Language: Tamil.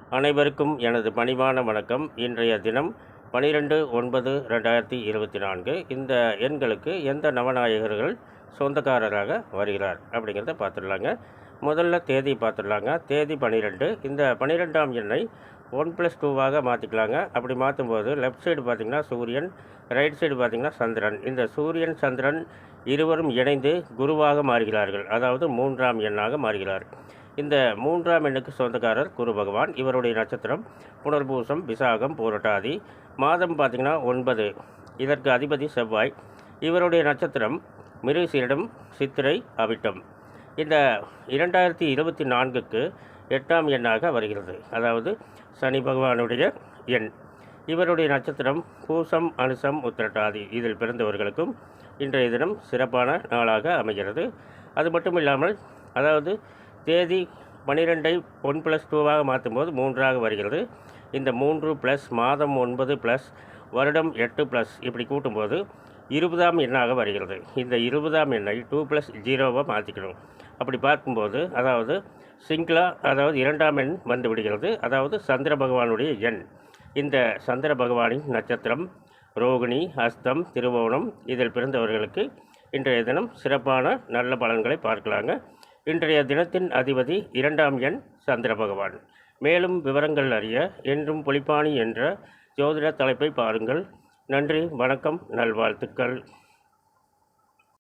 அனைவருக்கும் எனது பணிவான வணக்கம். இன்றைய தினம் 12/9/2024. இந்த எண்களுக்கு எந்த நவநாயகர்கள் சொந்தக்காரராக வருகிறார் அப்படிங்கிறத பார்த்துடலாங்க. முதல்ல தேதி பார்த்துடலாங்க. தேதி 12. இந்த 12ஆம் எண்ணை 1+2வாக மாற்றிக்கலாங்க. அப்படி மாற்றும்போது லெஃப்ட் சைடு பார்த்திங்கன்னா சூரியன், ரைட் சைடு பார்த்திங்கன்னா சந்திரன். இந்த சூரியன் சந்திரன் இருவரும் இணைந்து குருவாக மாறுகிறார்கள், அதாவது 3ஆம் எண்ணாக மாறுகிறார். இந்த 3ஆம் எண்ணுக்கு சொந்தக்காரர் குரு பகவான். இவருடைய நட்சத்திரம் புனர்பூசம், விசாகம், பூரட்டாதி. மாதம் பார்த்திங்கன்னா 9. இதற்கு அதிபதி செவ்வாய். இவருடைய நட்சத்திரம் மிருகசீரிடம், சித்திரை, அவிட்டம். இந்த 2024க்கு 8ஆம் எண்ணாக வருகிறது, அதாவது சனி பகவானுடைய எண். இவருடைய நட்சத்திரம் பூசம், அனுசம், உத்திரட்டாதி. இதில் பிறந்தவர்களுக்கும் இன்றைய தினம் சிறப்பான நாளாக அமைகிறது. அது மட்டும் இல்லாமல், அதாவது தேதி 12ஐ 1+2வாக மாற்றும்போது 3ஆக வருகிறது. இந்த 3 + மாதம் 9 + வருடம் 8 + இப்படி கூட்டும்போது 20ஆம் எண்ணாக வருகிறது. இந்த 20ஆம் எண்ணை 2+0வாக மாற்றிக்கணும். அப்படி பார்க்கும்போது அதாவது சிங்கிளா, அதாவது 2ஆம் எண் வந்து விடுகிறது, அதாவது சந்திர பகவானுடைய எண். இந்த சந்திர பகவானின் நட்சத்திரம் ரோகிணி, ஹஸ்தம், திருவோணம். இதில் பிறந்தவர்களுக்கு இன்றைய தினம் சிறப்பான நல்ல பலன்களை பார்க்கலாங்க. இன்றைய தினத்தின் அதிபதி 2ஆம் எண் சந்திர பகவான். மேலும் விவரங்கள் அறிய என்றும் பொலிப்பாணி என்ற ஜோதிட தலைப்பை பாருங்கள். நன்றி, வணக்கம், நல்வாழ்த்துக்கள்.